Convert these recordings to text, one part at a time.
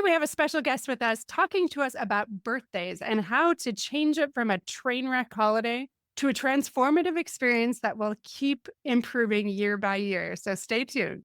We have a special guest with us talking to us about birthdays and how to change it from a train wreck holiday to a transformative experience that will keep improving year by year. So stay tuned.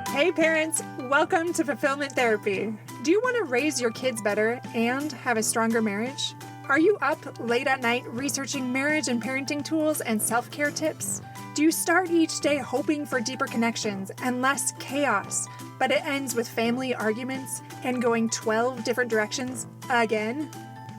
Hey parents, welcome to Fulfillment Therapy. Do you want to raise your kids better and have a stronger marriage? Are you up late at night researching marriage and parenting tools and self-care tips? Do you start each day hoping for deeper connections and less chaos, but it ends with family arguments and going 12 different directions again?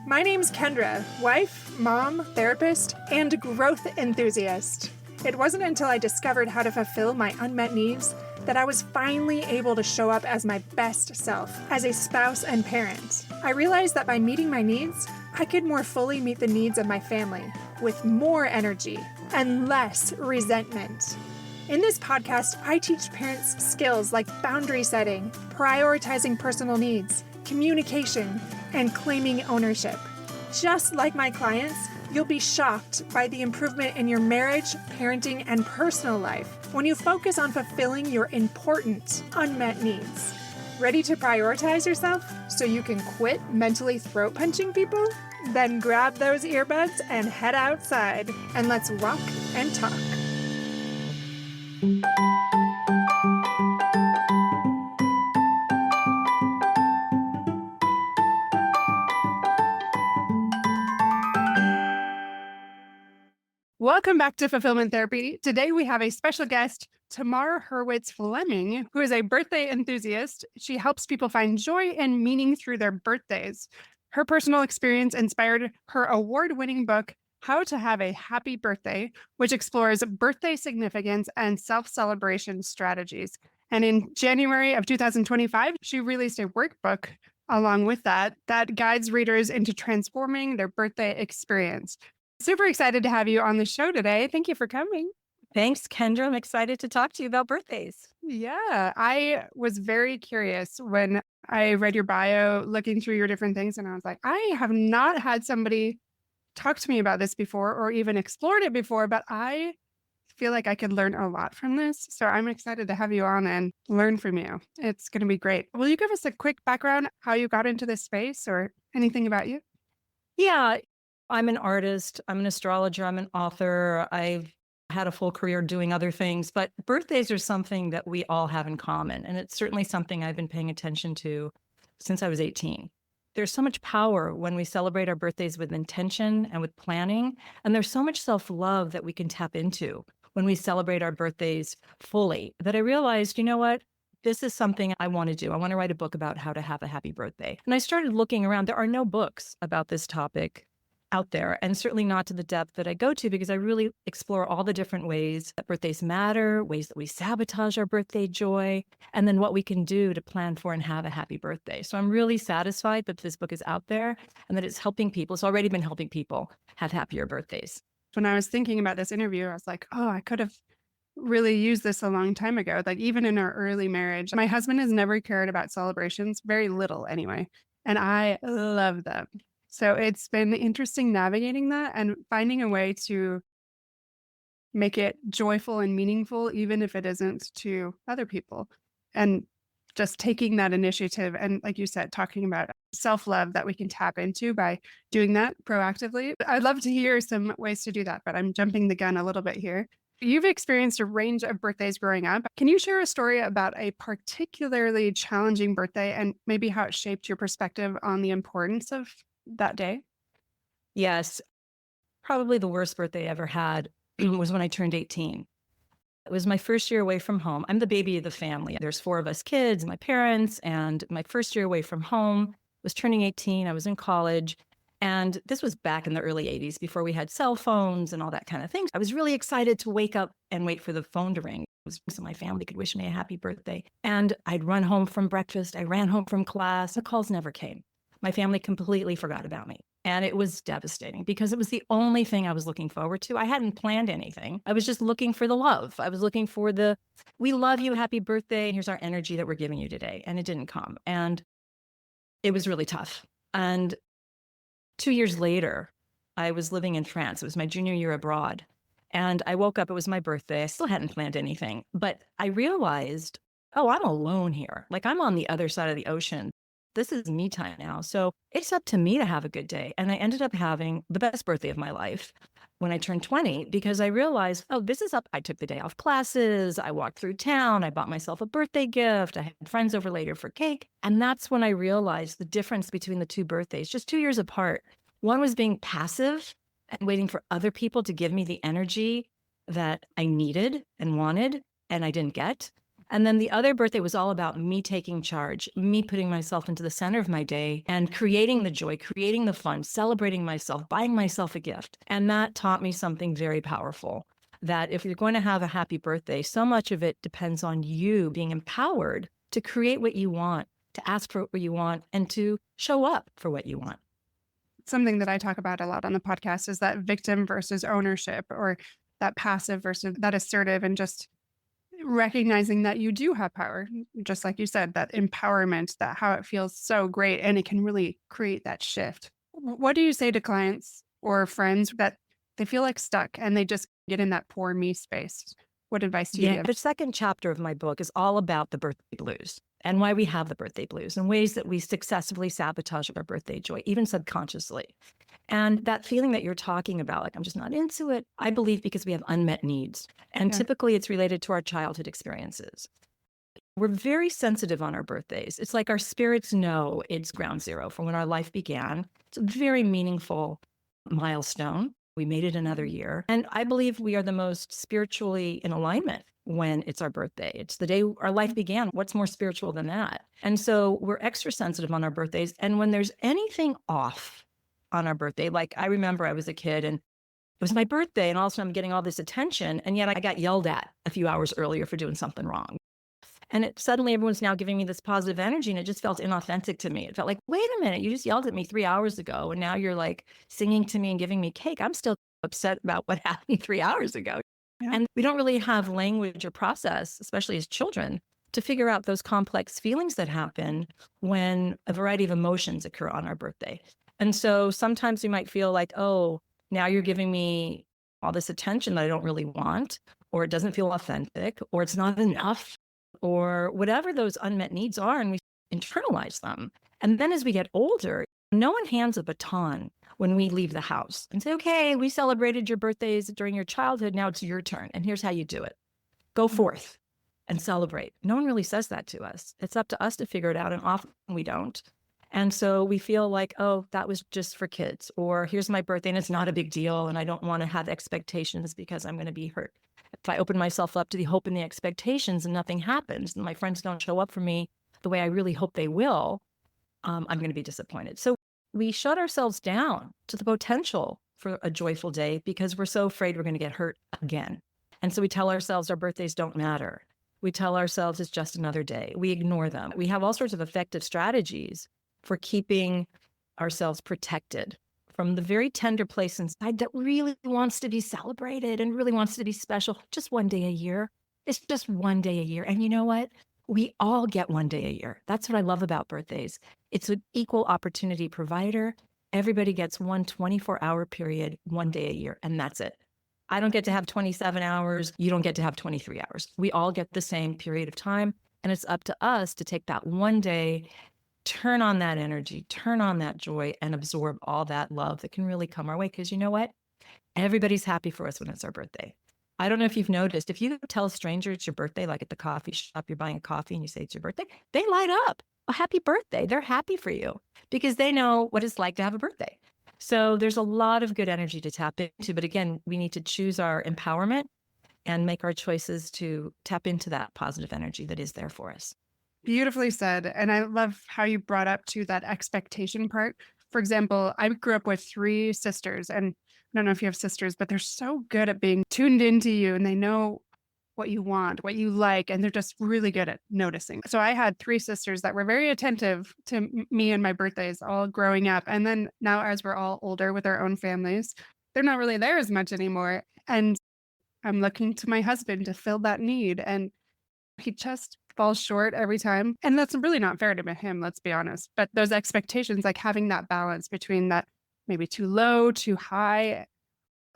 My name's Kendra, wife, mom, therapist, and growth enthusiast. It wasn't until I discovered how to fulfill my unmet needs that I was finally able to show up as my best self as a spouse and parent. I realized that by meeting my needs, I could more fully meet the needs of my family with more energy and less resentment. In this podcast, I teach parents skills like boundary setting, prioritizing personal needs, communication, and claiming ownership. Just like my clients, you'll be shocked by the improvement in your marriage, parenting, and personal life when you focus on fulfilling your important unmet needs. Ready to prioritize yourself so you can quit mentally throat punching people? Then grab those earbuds and head outside, and let's walk and talk. Welcome back to Fulfillment Therapy. Today we have a special guest, Tamar Hurwitz Fleming, who is a birthday enthusiast. She helps people find joy and meaning through their birthdays. Her personal experience inspired her award-winning book, How to Have a Happy Birthday, which explores birthday significance and self-celebration strategies. And in January of 2025, she released a workbook along with that guides readers into transforming their birthday experience. Super excited to have you on the show today. Thank you for coming. Thanks, Kendra. I'm excited to talk to you about birthdays. Yeah, I was very curious when I read your bio, looking through your different things, and I was like, I have not had somebody talk to me about this before or even explored it before, but I feel like I could learn a lot from this. So I'm excited to have you on and learn from you. It's going to be great. Will you give us a quick background, how you got into this space or anything about you? Yeah, I'm an artist. I'm an astrologer. I'm an author. I've had a full career doing other things, but birthdays are something that we all have in common. And it's certainly something I've been paying attention to since I was 18. There's so much power when we celebrate our birthdays with intention and with planning. And there's so much self-love that we can tap into when we celebrate our birthdays fully that I realized, you know what? This is something I want to do. I want to write a book about how to have a happy birthday. And I started looking around. There are no books about this topic out there, and certainly not to the depth that I go to, because I really explore all the different ways that birthdays matter, ways that we sabotage our birthday joy, and then what we can do to plan for and have a happy birthday. So I'm really satisfied that this book is out there and that it's helping people. It's already been helping people have happier birthdays. When I was thinking about this interview, I was like, oh, I could have really used this a long time ago. Like even in our early marriage, my husband has never cared about celebrations, very little anyway. And I love them. So it's been interesting navigating that and finding a way to make it joyful and meaningful, even if it isn't to other people. And just taking that initiative and, like you said, talking about self-love that we can tap into by doing that proactively. I'd love to hear some ways to do that, but I'm jumping the gun a little bit here. You've experienced a range of birthdays growing up. Can you share a story about a particularly challenging birthday and maybe how it shaped your perspective on the importance of that day? Yes, probably the worst birthday I ever had was when I turned 18. It was my first year away from home. I'm the baby of the family. There's 4 of us kids, my parents, and my first year away from home was turning 18. I was in college. And this was back in the early 80s before we had cell phones and all that kind of thing. I was really excited to wake up and wait for the phone to ring. It was so my family could wish me a happy birthday. And I'd run home from breakfast. I ran home from class. The calls never came. My family completely forgot about me. And it was devastating because it was the only thing I was looking forward to. I hadn't planned anything. I was just looking for the love. I was looking for the, we love you, happy birthday. Here's our energy that we're giving you today. And it didn't come. And it was really tough. And 2 years later, I was living in France. It was my junior year abroad. And I woke up, it was my birthday. I still hadn't planned anything, but I realized, oh, I'm alone here. Like I'm on the other side of the ocean. This is me time now. So it's up to me to have a good day. And I ended up having the best birthday of my life when I turned 20 because I realized, oh, this is up. I took the day off classes. I walked through town. I bought myself a birthday gift. I had friends over later for cake. And that's when I realized the difference between the two birthdays, just 2 years apart. One was being passive and waiting for other people to give me the energy that I needed and wanted, and I didn't get. And then the other birthday was all about me taking charge, me putting myself into the center of my day and creating the joy, creating the fun, celebrating myself, buying myself a gift. And that taught me something very powerful, that if you're going to have a happy birthday, so much of it depends on you being empowered to create what you want, to ask for what you want, and to show up for what you want. Something that I talk about a lot on the podcast is that victim versus ownership, or that passive versus that assertive, and just recognizing that you do have power, just like you said, that empowerment, that how it feels so great and it can really create that shift. What do you say to clients or friends that they feel like stuck and they just get in that poor me space? What advice do you Yeah, give? the second chapter of my book is all about the birthday blues and why we have the birthday blues and ways that we successfully sabotage our birthday joy, even subconsciously. And that feeling that you're talking about, like, I'm just not into it, I believe because we have unmet needs. And Yeah. typically it's related to our childhood experiences. We're very sensitive on our birthdays. It's like our spirits know it's ground zero from when our life began. It's a very meaningful milestone. We made it another year. And I believe we are the most spiritually in alignment when it's our birthday. It's the day our life began. What's more spiritual than that? And so we're extra sensitive on our birthdays. And when there's anything off on our birthday, like I remember I was a kid and it was my birthday and all of a sudden I'm getting all this attention. And yet I got yelled at a few hours earlier for doing something wrong. And suddenly everyone's now giving me this positive energy and it just felt inauthentic to me. It felt like, wait a minute, you just yelled at me 3 hours ago. And now you're like singing to me and giving me cake. I'm still upset about what happened 3 hours ago. Yeah. And we don't really have language or process, especially as children, to figure out those complex feelings that happen when a variety of emotions occur on our birthday. And so sometimes we might feel like, oh, now you're giving me all this attention that I don't really want, or it doesn't feel authentic, or it's not enough, or whatever those unmet needs are, and we internalize them. And then as we get older, no one hands a baton when we leave the house and say, okay, we celebrated your birthdays during your childhood. Now it's your turn. And here's how you do it. Go forth and celebrate. No one really says that to us. It's up to us to figure it out. And often we don't. And so we feel like, oh, that was just for kids, or here's my birthday and it's not a big deal. And I don't want to have expectations because I'm going to be hurt. If I open myself up to the hope and the expectations and nothing happens and my friends don't show up for me the way I really hope they will, I'm going to be disappointed. So we shut ourselves down to the potential for a joyful day because we're so afraid we're going to get hurt again. And so we tell ourselves our birthdays don't matter. We tell ourselves it's just another day. We ignore them. We have all sorts of effective strategies for keeping ourselves protected from the very tender place inside that really wants to be celebrated and really wants to be special. Just one day a year. It's just one day a year. And you know what? We all get one day a year. That's what I love about birthdays. It's an equal opportunity provider. Everybody gets one 24-hour period, one day a year, and that's it. I don't get to have 27 hours. You don't get to have 23 hours. We all get the same period of time. And it's up to us to take that one day, turn on that energy, turn on that joy, and absorb all that love that can really come our way. Because you know what? Everybody's happy for us when it's our birthday. I don't know if you've noticed, if you tell a stranger it's your birthday, like at the coffee shop, you're buying a coffee and you say it's your birthday, they light up. A happy birthday. They're happy for you because they know what it's like to have a birthday. So there's a lot of good energy to tap into. But again, we need to choose our empowerment and make our choices to tap into that positive energy that is there for us. Beautifully said. And I love how you brought up to that expectation part. For example, I grew up with three sisters, and I don't know if you have sisters, but they're so good at being tuned into you and they know what you want, what you like, and they're just really good at noticing. So I had three sisters that were very attentive to me and my birthdays all growing up. And then now, as we're all older with our own families, they're not really there as much anymore. And I'm looking to my husband to fill that need. And he just falls short every time. And that's really not fair to him, let's be honest. But those expectations, like having that balance between that maybe too low, too high?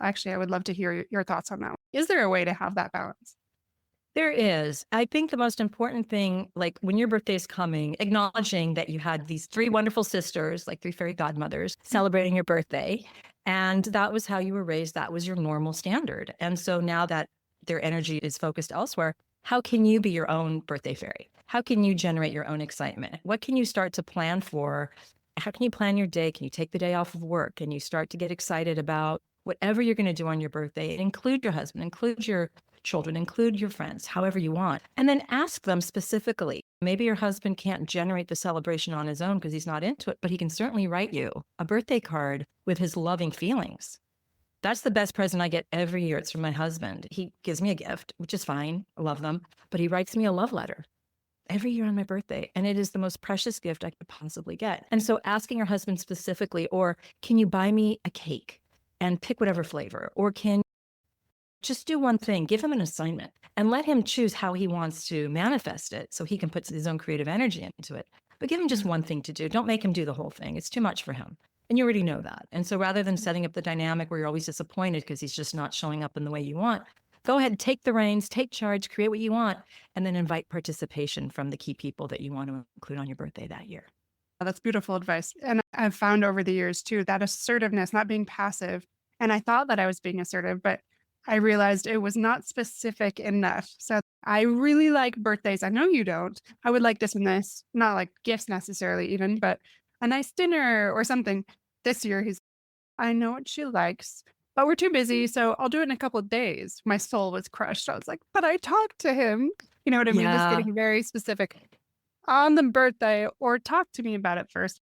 Actually, I would love to hear your thoughts on that. Is there a way to have that balance? There is. I think the most important thing, like when your birthday is coming, acknowledging that you had these three wonderful sisters, like three fairy godmothers, celebrating your birthday. And that was how you were raised. That was your normal standard. And so now that their energy is focused elsewhere, how can you be your own birthday fairy? How can you generate your own excitement? What can you start to plan for? How can you plan your day? Can you take the day off of work? Can you start to get excited about whatever you're going to do on your birthday? Include your husband, include your children, include your friends, however you want. And then ask them specifically. Maybe your husband can't generate the celebration on his own because he's not into it, but he can certainly write you a birthday card with his loving feelings. That's the best present I get every year. It's from my husband. He gives me a gift, which is fine. I love them. But he writes me a love letter every year on my birthday. And it is the most precious gift I could possibly get. And so asking your husband specifically, or can you buy me a cake and pick whatever flavor? Or can just do one thing, give him an assignment and let him choose how he wants to manifest it so he can put his own creative energy into it. But give him just one thing to do. Don't make him do the whole thing. It's too much for him. And you already know that. And so rather than setting up the dynamic where you're always disappointed because he's just not showing up in the way you want, go ahead, take the reins, take charge, create what you want, and then invite participation from the key people that you want to include on your birthday that year. That's beautiful advice. And I've found over the years too, that assertiveness, not being passive. And I thought that I was being assertive, but I realized it was not specific enough. So I really like birthdays. I know you don't. I would like this and this, not like gifts necessarily even, but a nice dinner or something. This year, I know what she likes, but we're too busy. So I'll do it in a couple of days. My soul was crushed. I was like, but I talked to him. You know what I mean? Just Yeah. getting very specific on the birthday, or talk to me about it first.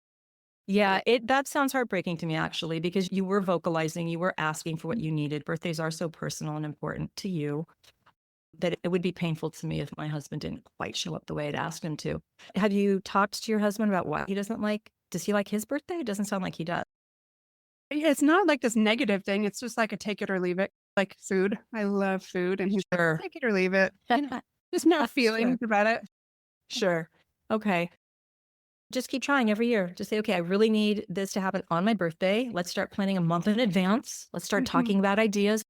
Yeah, that sounds heartbreaking to me actually, because you were vocalizing, you were asking for what you needed. Birthdays are so personal and important to you that it would be painful to me if my husband didn't quite show up the way I'd asked him to. Have you talked to your husband about why he doesn't like? Does he like his birthday? It doesn't sound like he does. Yeah, it's not like this negative thing. It's just like a take it or leave it, like food. I love food. And he's like, Sure. take it or leave it. You know, just no Sure. feelings about it. Sure. Okay. Just keep trying every year. Just say, okay, I really need this to happen on my birthday. Let's start planning a month in advance. Let's start Mhm. talking about ideas.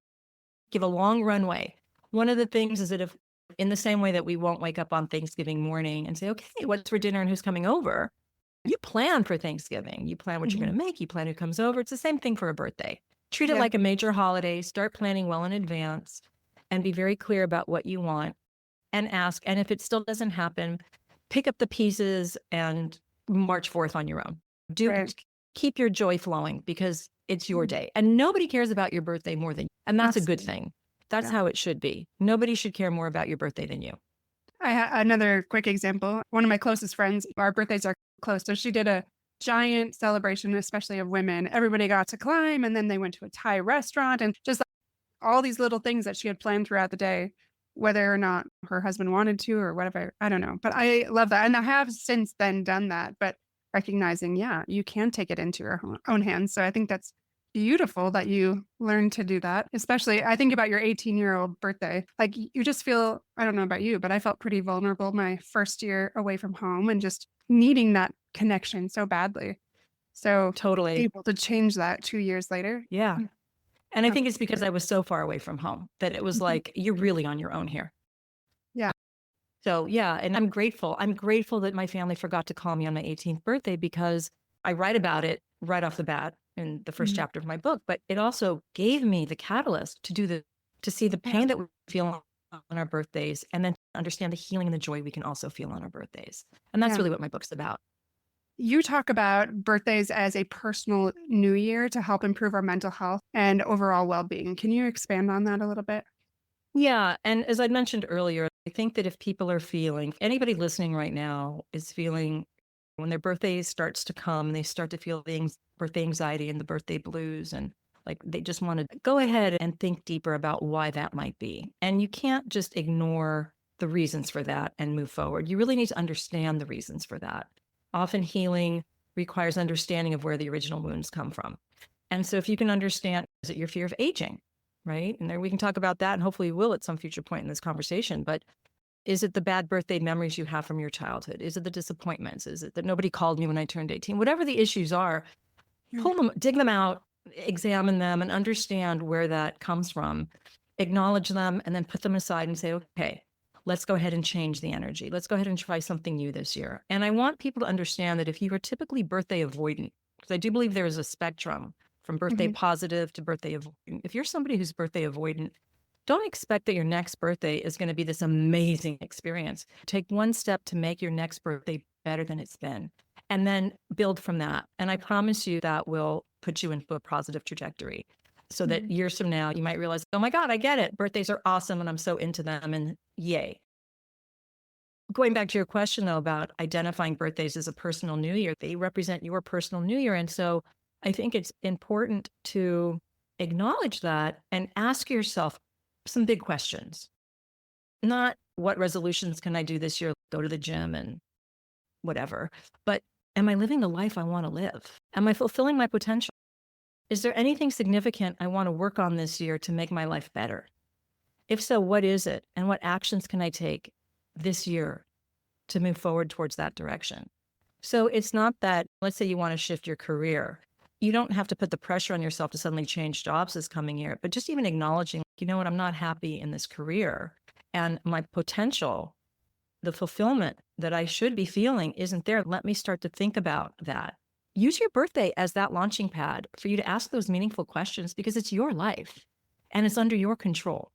Give a long runway. One of the things is that if, in the same way that we won't wake up on Thanksgiving morning and say, okay, what's for dinner and who's coming over? You plan for Thanksgiving. You plan what you're going to make. You plan who comes over. It's the same thing for a birthday. Treat it Yeah. like a major holiday. Start planning well in advance and be very clear about what you want and ask. And if it still doesn't happen, pick up the pieces and march forth on your own. Right. Keep your joy flowing because it's your Mhm. day. And nobody cares about your birthday more than you. And that's a good Absolutely. thing. That's Yeah. how it should be. Nobody should care more about your birthday than you. Another quick example. One of my closest friends, our birthdays are close. So she did a giant celebration, especially of women. Everybody got to climb, and then they went to a Thai restaurant, and just like all these little things that she had planned throughout the day, whether or not her husband wanted to or whatever. I don't know. But I love that. And I have since then done that, but recognizing, yeah, you can take it into your own hands. So I think that's beautiful that you learned to do that. Especially, I think about your 18-year-old birthday. Like you just feel, I don't know about you, but I felt pretty vulnerable my first year away from home and just needing that connection so badly. So Totally. able to change that 2 years later. Yeah. Mm, And I that's think it's because I was so far away from home that it was Mhm. like, you're really on your own here. Yeah. So yeah, and I'm grateful. I'm grateful that my family forgot to call me on my 18th birthday because I write about it right off the bat in the first Mhm. chapter of my book, but it also gave me the catalyst to see the pain that we feel on our birthdays and then understand the healing and the joy we can also feel on our birthdays. And that's Yeah. really what my book's about. You talk about birthdays as a personal new year to help improve our mental health and overall well being. Can you expand on that a little bit? Yeah. And as I mentioned earlier, I think that if people are feeling, anybody listening right now is feeling when their birthday starts to come, they start to feel the birthday anxiety and the birthday blues, and like they just want to go ahead and think deeper about why that might be. And you can't just ignore the reasons for that and move forward. You really need to understand the reasons for that. Often healing requires understanding of where the original wounds come from. And so if you can understand, is it your fear of aging? Right. And then we can talk about that and hopefully we will at some future point in this conversation. But is it the bad birthday memories you have from your childhood? Is it the disappointments? Is it that nobody called me when I turned 18? Whatever the issues are, pull them, dig them out, examine them, and understand where that comes from. Acknowledge them, and then put them aside and say, okay, let's go ahead and change the energy. Let's go ahead and try something new this year. And I want people to understand that if you are typically birthday avoidant, because I do believe there is a spectrum from birthday Mhm. positive to birthday avoidant. If you're somebody who's birthday avoidant, don't expect that your next birthday is going to be this amazing experience. Take one step to make your next birthday better than it's been, and then build from that. And I promise you that will put you into a positive trajectory so that Mhm. years from now, you might realize, oh my God, I get it. Birthdays are awesome and I'm so into them, and yay. Going back to your question, though, about identifying birthdays as a personal new year, they represent your personal new year. And so I think it's important to acknowledge that and ask yourself some big questions. Not what resolutions can I do this year? Go to the gym and whatever. But am I living the life I want to live? Am I fulfilling my potential? Is there anything significant I want to work on this year to make my life better? If so, what is it? And what actions can I take this year to move forward towards that direction? So it's not that, let's say you want to shift your career. You don't have to put the pressure on yourself to suddenly change jobs this coming year, but just even acknowledging, you know what, I'm not happy in this career, and my potential, the fulfillment that I should be feeling isn't there. Let me start to think about that. Use your birthday as that launching pad for you to ask those meaningful questions, because it's your life and it's under your control.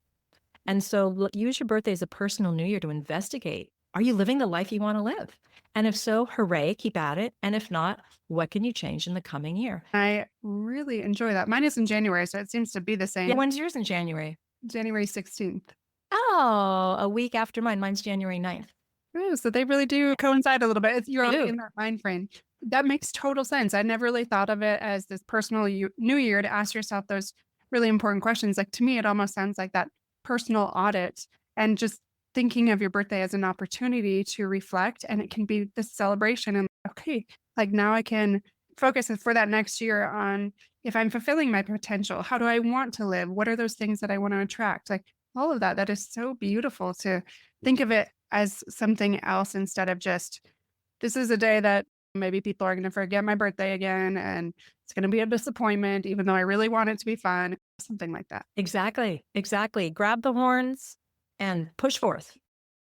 And so use your birthday as a personal new year to investigate. Are you living the life you want to live? And if so, hooray, keep at it. And if not, what can you change in the coming year? I really enjoy that. Mine is in January, so it seems to be the Yeah. same. When's yours in January? January 16th. Oh, a week after mine. Mine's January 9th. Oh, so they really do coincide a little bit. You're They already do. in that mind frame. That makes total sense. I never really thought of it as this personal new year to ask yourself those really important questions. Like to me, it almost sounds like that personal audit and just thinking of your birthday as an opportunity to reflect. And it can be this celebration. And okay, like now I can focus for that next year on if I'm fulfilling my potential, how do I want to live? What are those things that I want to attract? Like all of that. That is so beautiful to think of it as something else instead of just, this is a day that maybe people are going to forget my birthday again and it's going to be a disappointment, even though I really want it to be fun, something like that. Exactly. Exactly. Grab the horns and push forth.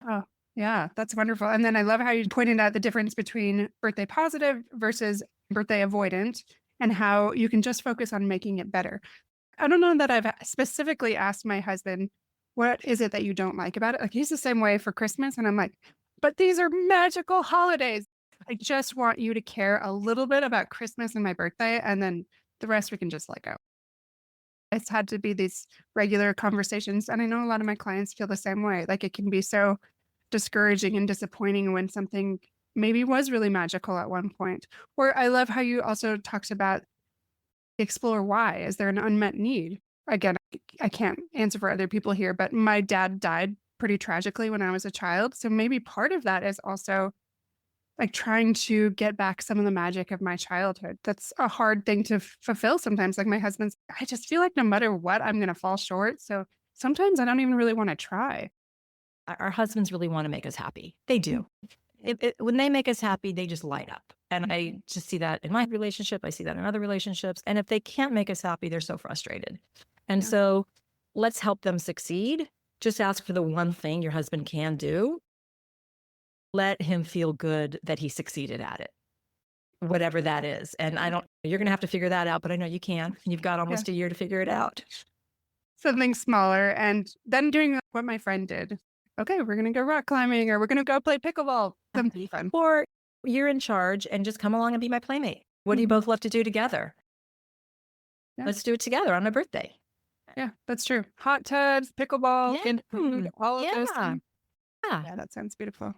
Oh, yeah, that's wonderful. And then I love how you pointed out the difference between birthday positive versus birthday avoidant and how you can just focus on making it better. I don't know that I've specifically asked my husband, what is it that you don't like about it? Like he's the same way for Christmas. And I'm like, but these are magical holidays. I just want you to care a little bit about Christmas and my birthday. And then the rest we can just let go. It's had to be these regular conversations. And I know a lot of my clients feel the same way. Like it can be so discouraging and disappointing when something maybe was really magical at one point. Or I love how you also talked about explore why. Is there an unmet need? Again, I can't answer for other people here, but my dad died pretty tragically when I was a child. So maybe part of that is also like trying to get back some of the magic of my childhood. That's a hard thing to fulfill sometimes. Like my husband's, I just feel like no matter what, I'm going to fall short. So sometimes I don't even really want to try. Our husbands really want to make us happy. They do. When they make us happy, they just light up. And I just see that in my relationship. I see that in other relationships. And if they can't make us happy, they're so frustrated. And Yeah. so let's help them succeed. Just ask for the one thing your husband can do. Let him feel good that he succeeded at it, whatever that is. And you're going to have to figure that out, but I know you can. You've got Yeah. almost a year to figure it out. Something smaller. And then doing what my friend did. Okay, we're going to go rock climbing or we're going to go play pickleball. Something fun. Or you're in charge and just come along and be my playmate. What do you Mhm. both love to do together? Yeah. Let's do it together on my birthday. Yeah, that's true. Hot tubs, pickleball, Yeah. and food, all of those Yeah. things. Yeah. Yeah, that sounds beautiful.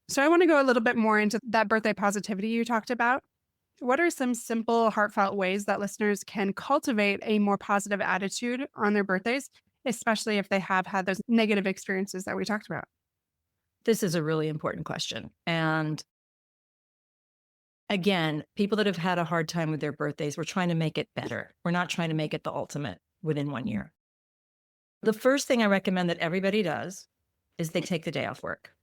So I want to go a little bit more into that birthday positivity you talked about. What are some simple, heartfelt ways that listeners can cultivate a more positive attitude on their birthdays, especially if they have had those negative experiences that we talked about? This is a really important question. And again, people that have had a hard time with their birthdays, we're trying to make it better. We're not trying to make it the ultimate within 1 year. The first thing I recommend that everybody does is they take the day off work.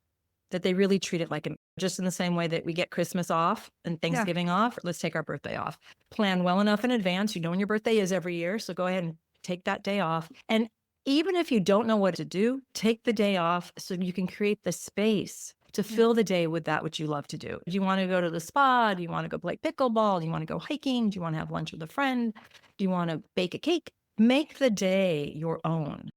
that they really treat it like just in the same way that we get Christmas off and Yeah. Thanksgiving off. Let's take our birthday off. Plan well enough in advance. You know when your birthday is every year. So go ahead and take that day off. And even if you don't know what to do, take the day off so you can create the space to Yeah. fill the day with that which you love to do. Do you want to go to the spa? Do you want to go play pickleball? Do you want to go hiking? Do you want to have lunch with a friend? Do you want to bake a cake? Make the day your own.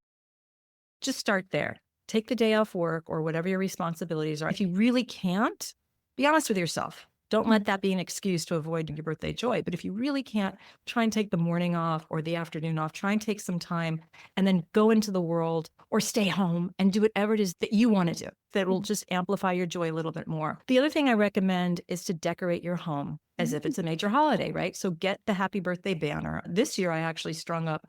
Just start there. Take the day off work or whatever your responsibilities are. If you really can't, be honest with yourself. Don't let that be an excuse to avoid your birthday joy. But if you really can't, try and take the morning off or the afternoon off. Try and take some time and then go into the world or stay home and do whatever it is that you want to do that will just amplify your joy a little bit more. The other thing I recommend is to decorate your home as if it's a major holiday, right? So get the happy birthday banner. This year, I actually strung up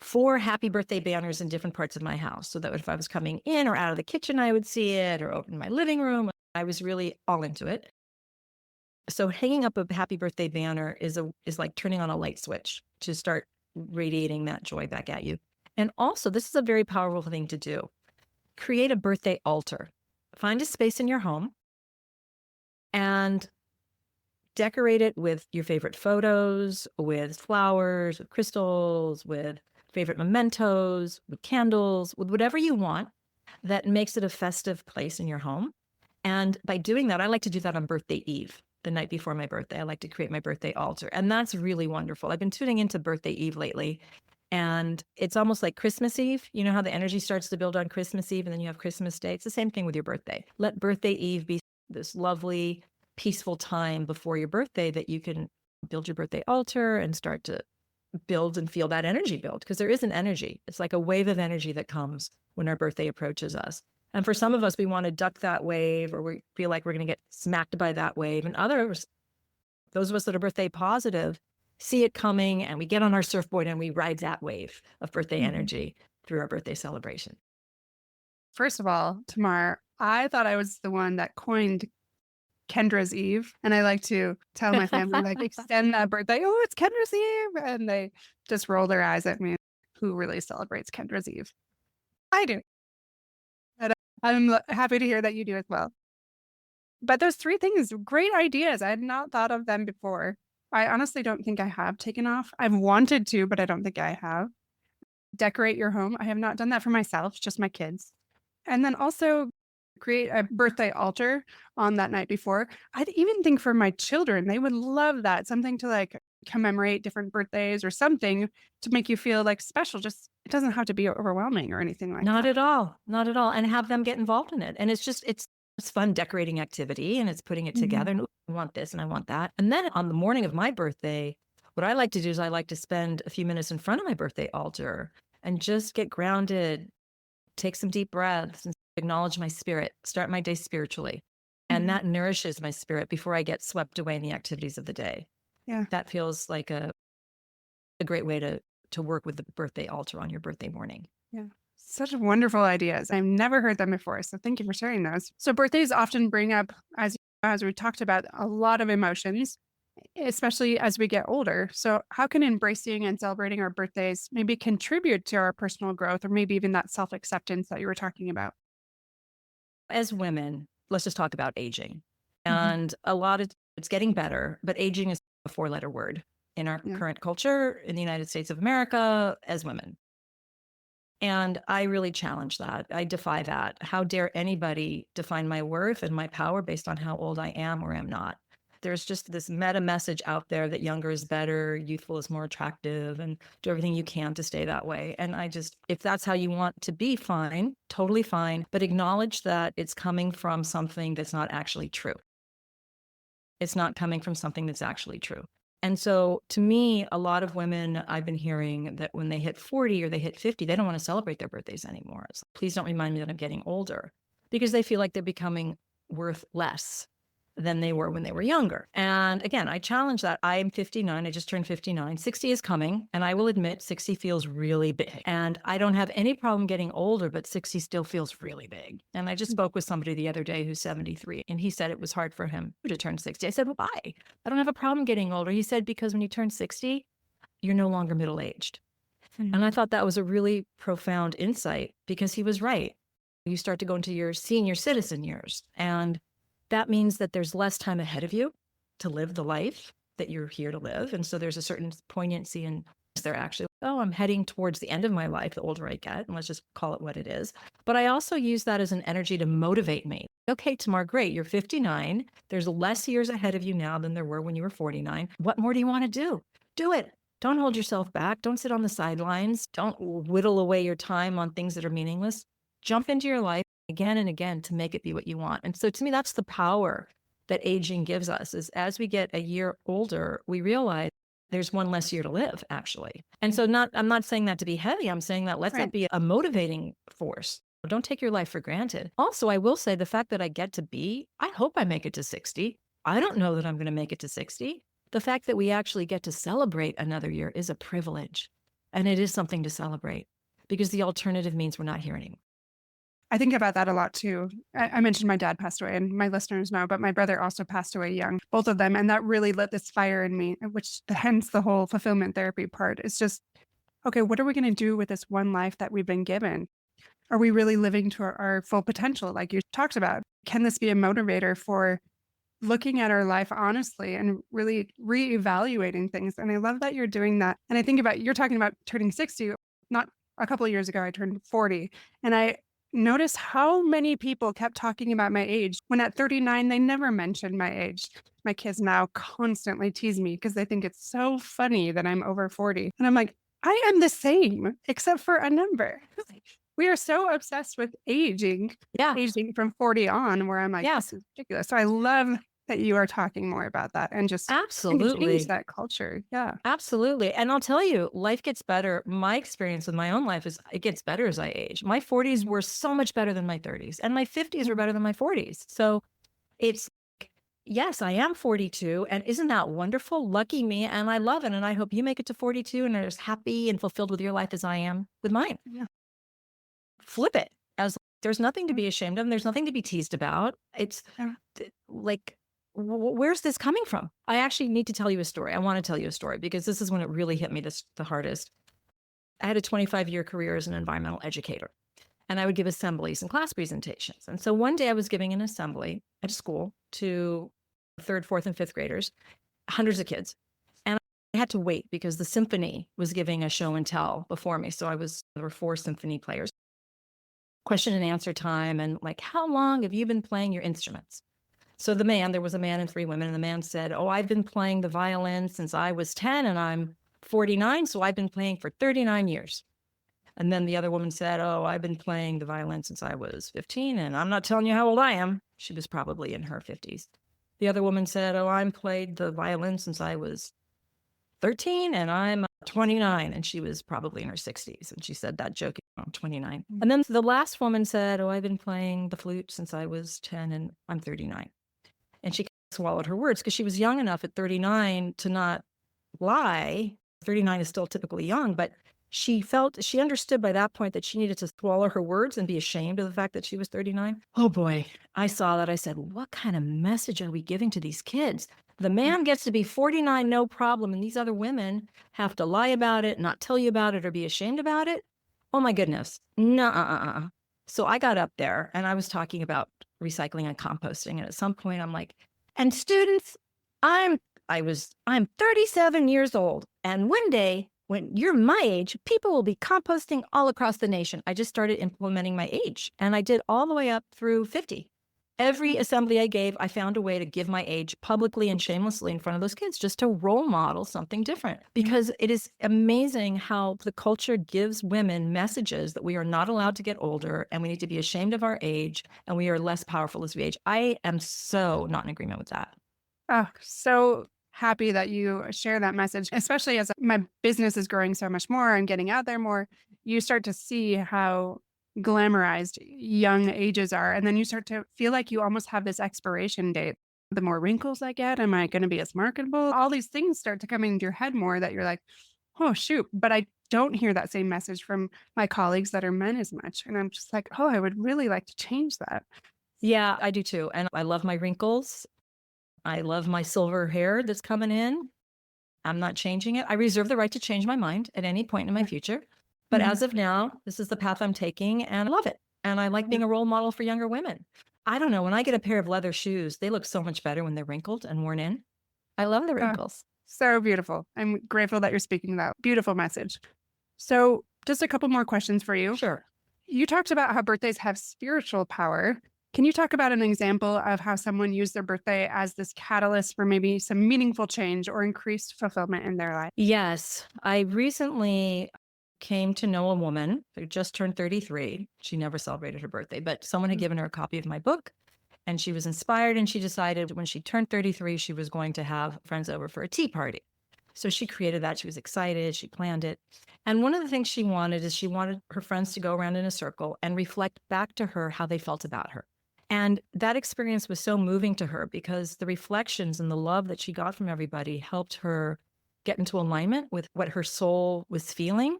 4 happy birthday banners in different parts of my house so that if I was coming in or out of the kitchen, I would see it, or open my living room. I was really all into it. So hanging up a happy birthday banner is like turning on a light switch to start radiating that joy back at you. And also, this is a very powerful thing to do. Create a birthday altar. Find a space in your home and decorate it with your favorite photos, with flowers, with crystals, with favorite mementos, with candles, with whatever you want that makes it a festive place in your home. And by doing that, I like to do that on birthday eve, the night before my birthday. I like to create my birthday altar. And that's really wonderful. I've been tuning into birthday eve lately. And it's almost like Christmas Eve. You know how the energy starts to build on Christmas Eve and then you have Christmas Day? It's the same thing with your birthday. Let birthday eve be this lovely, peaceful time before your birthday that you can build your birthday altar and start to build and feel that energy build, because there is an energy. It's like a wave of energy that comes when our birthday approaches us. And for some of us, we want to duck that wave or we feel like we're going to get smacked by that wave. And others, those of us that are birthday positive, see it coming and we get on our surfboard and we ride that wave of birthday energy through our birthday celebration. First of all, Tamar, I thought I was the one that coined Kendra's Eve. And I like to tell my family, like, extend that birthday. Oh, it's Kendra's Eve. And they just roll their eyes at me. Who really celebrates Kendra's Eve? I do. And I'm happy to hear that you do as well. But those 3 things, great ideas. I had not thought of them before. I honestly don't think I have taken off. I've wanted to, but I don't think I have. Decorate your home. I have not done that for myself, just my kids. And then also create a birthday altar on that night before. I'd even think for my children, they would love that. Something to like commemorate different birthdays or something to make you feel like special. Just it doesn't have to be overwhelming or anything like Not that. at all. Not at all. And have them get involved in it. And it's fun decorating activity and it's putting it together. And "Ooh, I want this and I want that." And then on the morning of my birthday, what I like to do is I like to spend a few minutes in front of my birthday altar and just get grounded, take some deep breaths and acknowledge my spirit, start my day spiritually. And that nourishes my spirit before I get swept away in the activities of the day. Yeah. That feels like a great way to work with the birthday altar on your birthday morning. Yeah. Such wonderful ideas. I've never heard them before. So thank you for sharing those. So birthdays often bring up, as we talked about, a lot of emotions, especially as we get older. So how can embracing and celebrating our birthdays maybe contribute to our personal growth or maybe even that self-acceptance that you were talking about? As women, let's just talk about aging. Mhm. And it's getting better, but aging is a 4-letter word in our Yeah. current culture in the United States of America as women. And I really challenge that. I defy that. How dare anybody define my worth and my power based on how old I am or am not? There's just this meta message out there that younger is better, youthful is more attractive, and do everything you can to stay that way. And if that's how you want to be, fine, totally fine, but acknowledge that it's coming from something that's not actually true. It's not coming from something that's actually true. And so to me, a lot of women I've been hearing that when they hit 40 or they hit 50, they don't want to celebrate their birthdays anymore. It's like, please don't remind me that I'm getting older, because they feel like they're becoming worth less than they were when they were younger. And again, I challenge that. I am 59. I just turned 59. 60 is coming. And I will admit 60 feels really big. And I don't have any problem getting older, but 60 still feels really big. And I just spoke with somebody the other day who's 73, and he said it was hard for him to turn 60. I said, well, why? I don't have a problem getting older. He said, because when you turn 60, you're no longer middle-aged. And I thought that was a really profound insight, because he was right. you start to go into your senior citizen years. And that means that there's less time ahead of you to live the life that you're here to live. And so there's a certain poignancy in there actually, oh, I'm heading towards the end of my life the older I get, and let's just call it what it is. But I also use that as an energy to motivate me. Okay, Tamar, great. You're 59. There's less years ahead of you now than there were when you were 49. What more do you want to do? Do it. Don't hold yourself back. Don't sit on the sidelines. Don't whittle away your time on things that are meaningless. Jump into your life again and again to make it be what you want. And so to me, that's the power that aging gives us, is as we get a year older, we realize there's one less year to live, actually. And so I'm not saying that to be heavy. I'm saying that let that be a motivating force. Don't take your life for granted. Also, I will say the fact that I hope I make it to 60. I don't know that I'm going to make it to 60. The fact that we actually get to celebrate another year is a privilege. And it is something to celebrate, because the alternative means we're not here anymore. I think about that a lot too. I mentioned my dad passed away, and my listeners know, but my brother also passed away young, both of them. And that really lit this fire in me, which hence the whole fulfillment therapy part. It's just, okay, what are we going to do with this one life that we've been given? Are we really living to our full potential, like you talked about? Can this be a motivator for looking at our life honestly and really reevaluating things? And I love that you're doing that. And I think about, you're talking about turning 60. Not a couple of years ago, I turned 40. And I noticed how many people kept talking about my age when at 39, they never mentioned my age. My kids now constantly tease me because they think it's so funny that I'm over 40. And I'm like, I am the same, except for a number. We are so obsessed with aging from 40 on, where I'm like, this is ridiculous. So I love that you are talking more about that and just change that culture. Yeah. Absolutely. And I'll tell you, life gets better. My experience with my own life is it gets better as I age. My 40s were so much better than my 30s, and my 50s were better than my 40s. So it's, yes, I am 42. And isn't that wonderful? Lucky me. And I love it. And I hope you make it to 42 and are as happy and fulfilled with your life as I am with mine. Yeah. Flip it as there's nothing to be ashamed of. And there's nothing to be teased about. It's like, where's this coming from? I actually need to tell you a story. I want to tell you a story because this is when it really hit me the hardest. I had a 25-year career as an environmental educator, and I would give assemblies and class presentations. And so one day I was giving an assembly at a school to third, fourth, and fifth graders, hundreds of kids. And I had to wait because the symphony was giving a show and tell before me. So there were 4 symphony players. Question and answer time. And like, how long have you been playing your instruments? So there was a man and 3 women, and the man said, oh, I've been playing the violin since I was 10 and I'm 49. So I've been playing for 39 years. And then the other woman said, oh, I've been playing the violin since I was 15. And I'm not telling you how old I am. She was probably in her 50s. The other woman said, oh, I played the violin since I was 13 and I'm 29. And she was probably in her 60s. And she said that joking, I'm 29. And then the last woman said, oh, I've been playing the flute since I was 10 and I'm 39. And she swallowed her words because she was young enough at 39 to not lie. 39 is still typically young, but she understood by that point that she needed to swallow her words and be ashamed of the fact that she was 39. Oh boy, I saw that. I said, what kind of message are we giving to these kids? The man gets to be 49, no problem. And these other women have to lie about it, not tell you about it, or be ashamed about it. Oh my goodness. No. So I got up there and I was talking about recycling and composting. And at some point I'm like, and students, I'm 37 years old. And one day when you're my age, people will be composting all across the nation. I just started implementing my age, and I did all the way up through 50. Every assembly I gave, I found a way to give my age publicly and shamelessly in front of those kids, just to role model something different. Because it is amazing how the culture gives women messages that we are not allowed to get older and we need to be ashamed of our age and we are less powerful as we age. I am so not in agreement with that. Oh, so happy that you share that message, especially as my business is growing so much more and getting out there more. You start to see how glamorized young ages are. And then you start to feel like you almost have this expiration date. The more wrinkles I get, am I going to be as marketable? All these things start to come into your head more that you're like, oh, shoot. But I don't hear that same message from my colleagues that are men as much. And I'm just like, oh, I would really like to change that. Yeah, I do too. And I love my wrinkles. I love my silver hair that's coming in. I'm not changing it. I reserve the right to change my mind at any point in my future. But as of now, this is the path I'm taking and I love it. And I like being a role model for younger women. I don't know. When I get a pair of leather shoes, they look so much better when they're wrinkled and worn in. I love the Ah, wrinkles. so beautiful. I'm grateful that you're speaking that beautiful message. So, just a couple more questions for you. Sure. You talked about how birthdays have spiritual power. Can you talk about an example of how someone used their birthday as this catalyst for maybe some meaningful change or increased fulfillment in their life? Yes. I recently came to know a woman who just turned 33. She never celebrated her birthday, but someone had Mm. given her a copy of my book and she was inspired and she decided when she turned 33, she was going to have friends over for a tea party. So she created that. She was excited. She planned it. And one of the things she wanted is she wanted her friends to go around in a circle and reflect back to her how they felt about her. And that experience was so moving to her because the reflections and the love that she got from everybody helped her get into alignment with what her soul was feeling.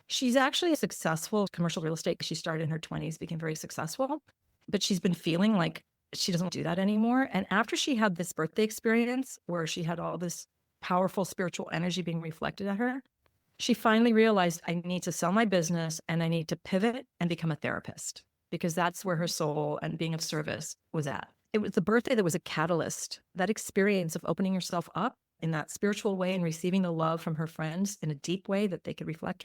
She's actually a successful commercial real estate. She started in her 20s, became very successful, but she's been feeling like she doesn't do that anymore. And after she had this birthday experience where she had all this powerful spiritual energy being reflected at her, she finally realized I need to sell my business and I need to pivot and become a therapist because that's where her soul and being of service was at. It was the birthday that was a catalyst. That experience of opening yourself up in that spiritual way and receiving the love from her friends in a deep way that they could reflect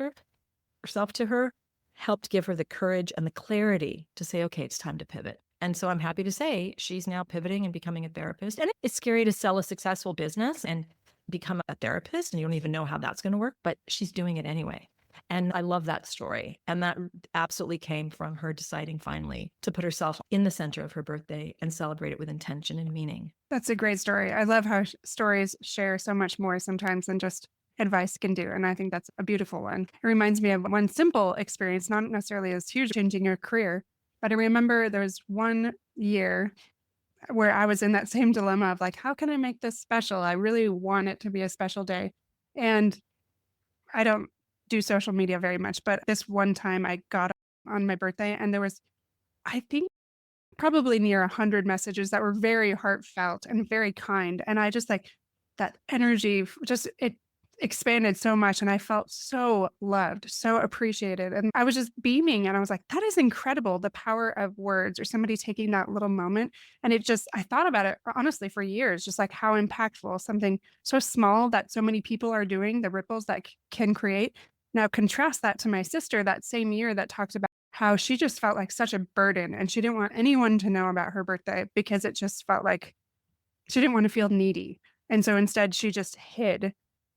herself to her helped give her the courage and the clarity to say, okay, it's time to pivot. And so I'm happy to say she's now pivoting and becoming a therapist. And it's scary to sell a successful business and become a therapist, and you don't even know how that's going to work, but she's doing it anyway. And I love that story. And that absolutely came from her deciding finally to put herself in the center of her birthday and celebrate it with intention and meaning. That's a great story. I love how stories share so much more sometimes than just advice can do. And I think that's a beautiful one. It reminds me of one simple experience, not necessarily as huge, changing your career. But I remember there was one year where I was in that same dilemma of like, how can I make this special? I really want it to be a special day. And I don't do social media very much, but this one time I got on my birthday and there was, I think, probably near 100 messages that were very heartfelt and very kind. And I just like that energy, just it expanded so much. And I felt so loved, so appreciated. And I was just beaming. And I was like, that is incredible. The power of words or somebody taking that little moment. And it just, I thought about it honestly for years, just like how impactful something so small that so many people are doing, the ripples that can create. Now, contrast that to my sister that same year that talked about how she just felt like such a burden and she didn't want anyone to know about her birthday because it just felt like she didn't want to feel needy. And so instead she just hid.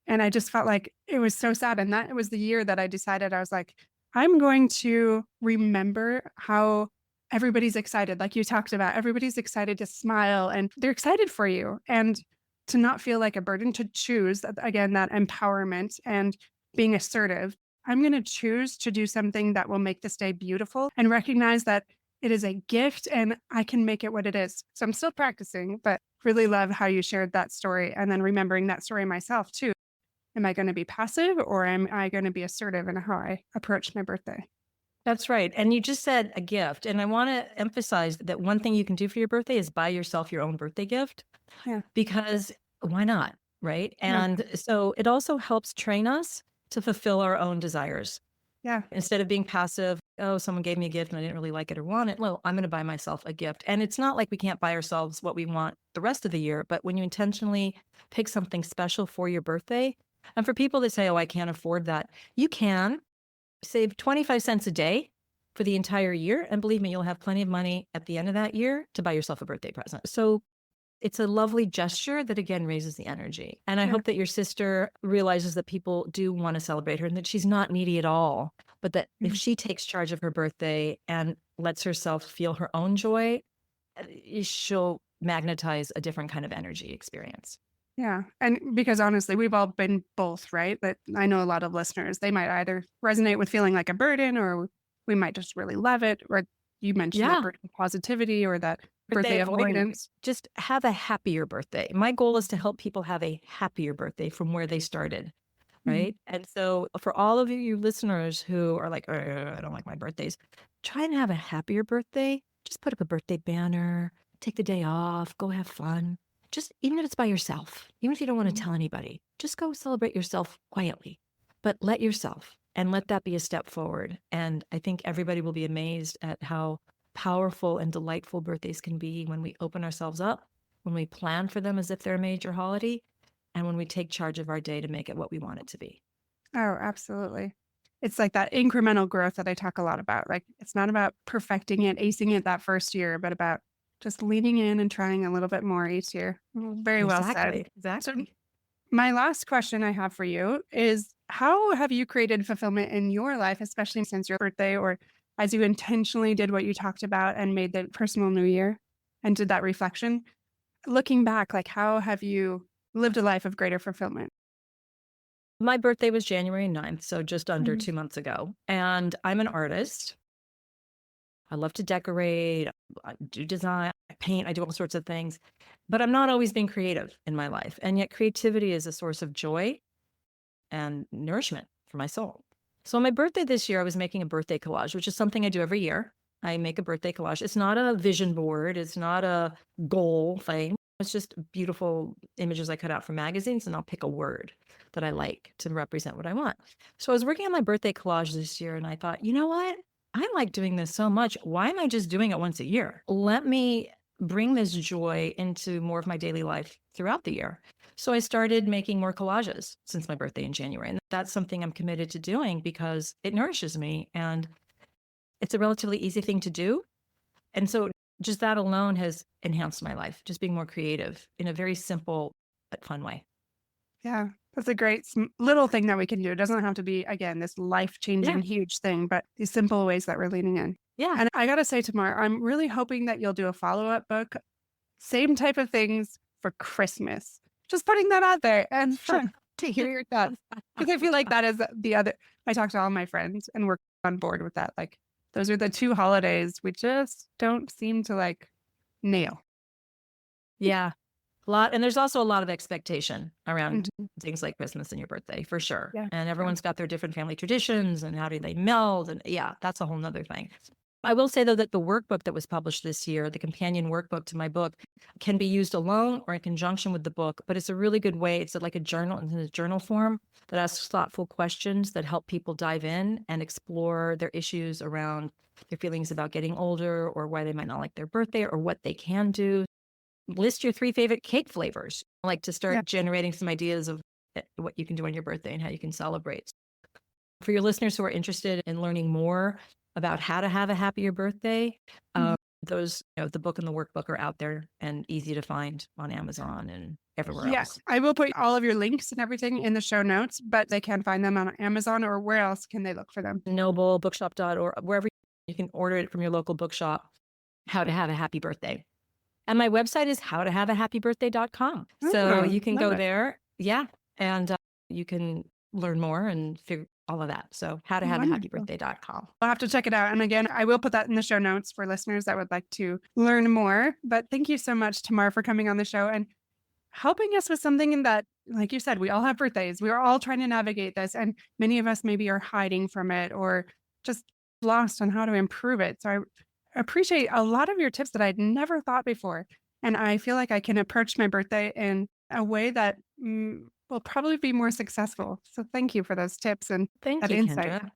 And I just felt like it was so sad. And that was the year that I decided I was like, I'm going to remember how everybody's excited. Like you talked about, everybody's excited to smile and they're excited for you. And to not feel like a burden, to choose, again, that empowerment and being assertive. I'm going to choose to do something that will make this day beautiful and recognize that it is a gift and I can make it what it is. So I'm still practicing, but really love how you shared that story and then remembering that story myself too. Am I going to be passive or am I going to be assertive in how I approach my birthday? That's right. And you just said a gift. And I want to emphasize that one thing you can do for your birthday is buy yourself your own birthday gift Yeah. because why not? Right. Yeah. And so it also helps train us to fulfill our own desires. Yeah. Instead of being passive, oh, someone gave me a gift and I didn't really like it or want it. Well, I'm going to buy myself a gift. And it's not like we can't buy ourselves what we want the rest of the year, but when you intentionally pick something special for your birthday, and for people that say, oh, I can't afford that, you can save 25 cents a day for the entire year. And believe me, you'll have plenty of money at the end of that year to buy yourself a birthday present. So it's a lovely gesture that again raises the energy. And I Yeah. hope that your sister realizes that people do want to celebrate her and that she's not needy at all, but that if Mhm. she takes charge of her birthday and lets herself feel her own joy, she'll magnetize a different kind of energy experience. Yeah. And because honestly, we've all been both, right? But I know a lot of listeners, they might either resonate with feeling like a burden or we might just really love it. Or you mentioned that Yeah. birthday positivity or that Birthday birthday avoidance. avoidance. Just have a happier birthday. My goal is to help people have a happier birthday from where they started. Mhm. Right. And so for all of you listeners who are like, I don't like my birthdays, try and have a happier birthday. Just put up a birthday banner, take the day off, go have fun. Just even if it's by yourself, even if you don't want to Mhm. tell anybody, just go celebrate yourself quietly, but let yourself. and let that be a step forward. And I think everybody will be amazed at how powerful and delightful birthdays can be when we open ourselves up, when we plan for them as if they're a major holiday, and when we take charge of our day to make it what we want it to be. Oh, absolutely. It's like that incremental growth that I talk a lot about. Like, it's not about perfecting it, acing it that first year, but about just leaning in and trying a little bit more each year. Very well said. Exactly. So, Exactly. my last question I have for you is, how have you created fulfillment in your life, especially since your birthday, or as you intentionally did what you talked about and made the personal new year and did that reflection? Looking back, like, how have you lived a life of greater fulfillment? My birthday was January 9th, so just under Mhm. 2 months ago. And I'm an artist. I love to decorate, I do design, I paint, I do all sorts of things, but I'm not always being creative in my life. And yet, creativity is a source of joy and nourishment for my soul. So, on my birthday this year, I was making a birthday collage, which is something I do every year. I make a birthday collage. It's not a vision board, it's not a goal thing. It's just beautiful images I cut out from magazines, and I'll pick a word that I like to represent what I want. So, I was working on my birthday collage this year, and I thought, you know what? I like doing this so much. Why am I just doing it once a year? Let me bring this joy into more of my daily life throughout the year. So I started making more collages since my birthday in January. And that's something I'm committed to doing because it nourishes me and it's a relatively easy thing to do. And so just that alone has enhanced my life, just being more creative in a very simple but fun way. Yeah, that's a great little thing that we can do. It doesn't have to be, again, this life Yeah. changing huge thing, but these simple ways that we're leaning in. Yeah. And I got to say, Tamar, I'm really hoping that you'll do a follow up book, same type of things for Christmas. Just putting that out there and to hear your thoughts. Because I feel like that is the other, I talk to all my friends and we're on board with that. Like, those are the two holidays we just don't seem to like nail. Yeah. And there's also a lot of expectation around Mhm. things like Christmas and your birthday for sure. Yeah. And Yeah. everyone's got their different family traditions and how do they meld? And yeah, that's a whole nother thing. I will say though that the workbook that was published this year, the companion workbook to my book, can be used alone or in conjunction with the book, but it's a really good way. It's like a journal in a journal form that asks thoughtful questions that help people dive in and explore their issues around their feelings about getting older or why they might not like their birthday or what they can do. List your 3 favorite cake flavors, like to Yeah. start generating some ideas of what you can do on your birthday and how you can celebrate. For your listeners who are interested in learning more about how to have a happier birthday, Mhm. those, the book and the workbook are out there and easy to find on Amazon and everywhere Yeah, else. I will put all of your links and everything in the show notes, but they can find them on Amazon, or where else can they look for them? Noble, bookshop.org, wherever you can order it from your local bookshop, how to have a happy birthday. And my website is howtohaveahappybirthday.com. So Oh, you can love go it. there. Yeah. And you can learn more and figure all of that. So Wonderful. howtohaveahappybirthday.com. I'll have to check it out. And again, I will put that in the show notes for listeners that would like to learn more. But thank you so much, Tamar, for coming on the show and helping us with something in that, like you said, we all have birthdays. We are all trying to navigate this. And many of us maybe are hiding from it or just lost on how to improve it. So I appreciate a lot of your tips that I'd never thought before. And I feel like I can approach my birthday in a way that will probably be more successful. So thank you for those tips and Thank that you, insight. Kendra.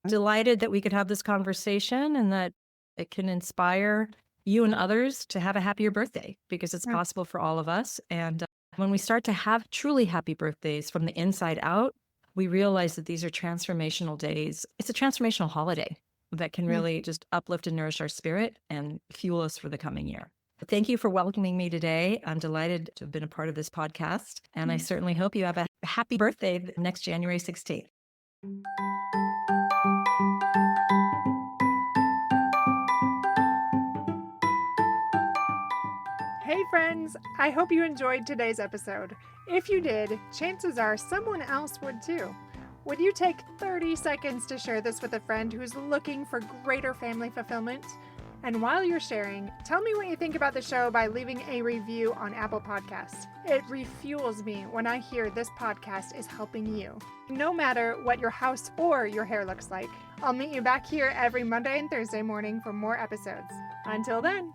Delighted that we could have this conversation and that it can inspire you and others to have a happier birthday because it's Yeah. possible for all of us. And when we start to have truly happy birthdays from the inside out, we realize that these are transformational days. It's a transformational holiday that can Yeah. really just uplift and nourish our spirit and fuel us for the coming year. Thank you for welcoming me today. I'm delighted to have been a part of this podcast, and I certainly hope you have a happy birthday next January 16th. Hey friends, I hope you enjoyed today's episode. If you did, chances are someone else would too. Would you take 30 seconds to share this with a friend who's looking for greater family fulfillment? And while you're sharing, tell me what you think about the show by leaving a review on Apple Podcasts. It refuels me when I hear this podcast is helping you. No matter what your house or your hair looks like, I'll meet you back here every Monday and Thursday morning for more episodes. Until then.